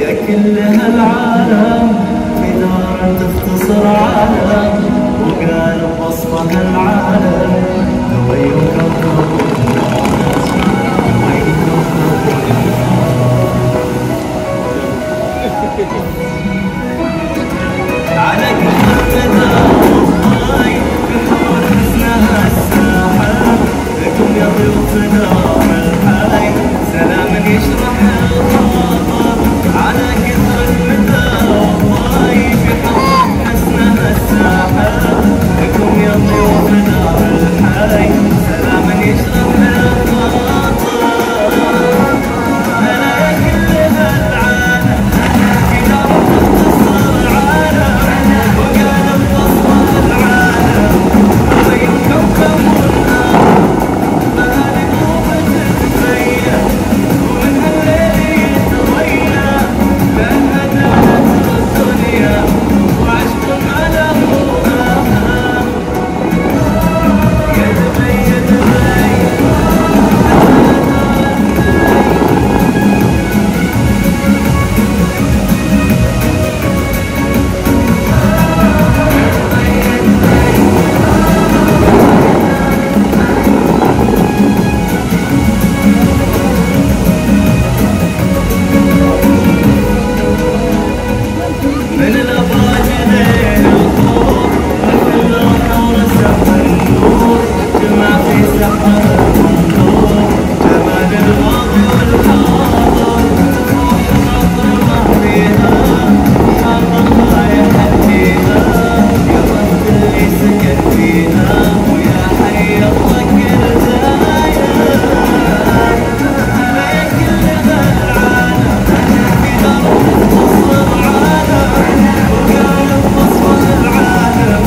يا كل هالعالم في نار تختصر عالم وقال بوصفها العالم دوي وكوكب دوي على كل مدى كنور حسنها الساحة لكم يا ضيوفنا الحي سلام يشرح الخاطر على كثر المدى والله في حرم حسنها الساحة لكم يا ضيوفنا الحي سلام يشرح الخاطر هلا يا كل هالعالم في دار تختصر العالم وقال بوصفها العالم وبين كوكب النار مهالك وبتتبين ومن هالليل يتضيع لأنها دارت الدنيا وعشق على أبوها يا دبي يا دبي من الأبراج لين الخور مثل اللوحة ورسم النور جمع في سحر المنظور جمال الماضي والحاضر روح خاطر ما فيها حاضر ما يحكيها يا رب اللي سكن فيها ويا حي الله كل زايد هلا يا كل هالعالم في دار تختصر عالم وقال بوصفها العالم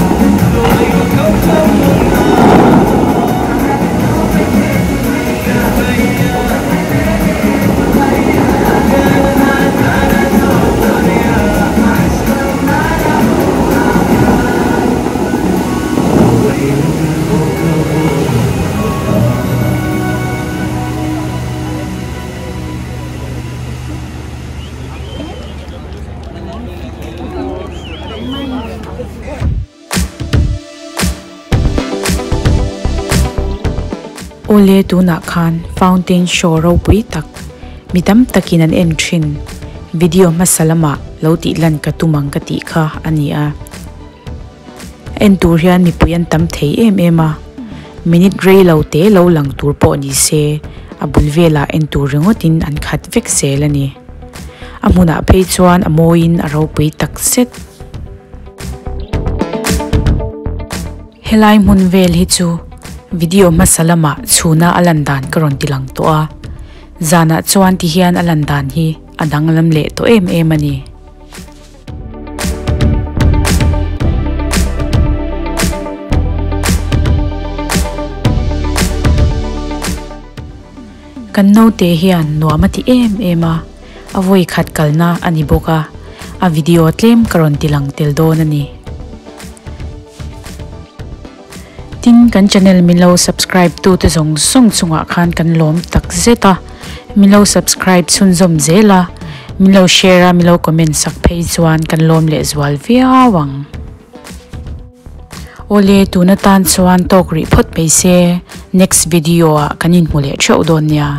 دوي وكوكب النار يا بيا قالها دارت الدنيا دوي وكوكب Ole tuna khan fountain show ro pui tak midam takin an entrin video masalama loti lan ka tumang ka ti kha ania entur hian mi puyan tam thei ema minute rei lo te lo lang tur po ni se abul vela entur ringotin an khat vek selani amuna phei chuan amoin aro pui tak set helai mun vel hi chu video masalama chuna alandan karon tilang to a zana chuan ti hian alandan hi adang lam le to em ani kan no te hian no amati ema avoi khat kalna ani boka a video tlem karon tilang tel don ani tin kan channel milo subscribe tu te zong song chunga khan kan lom tak zeta milo subscribe chun zom zela milo share milo comment sak phei chuan kan lom le zwal via wang ole tuna tan chuan tok ri phot pe se next video kanin mule chau don nia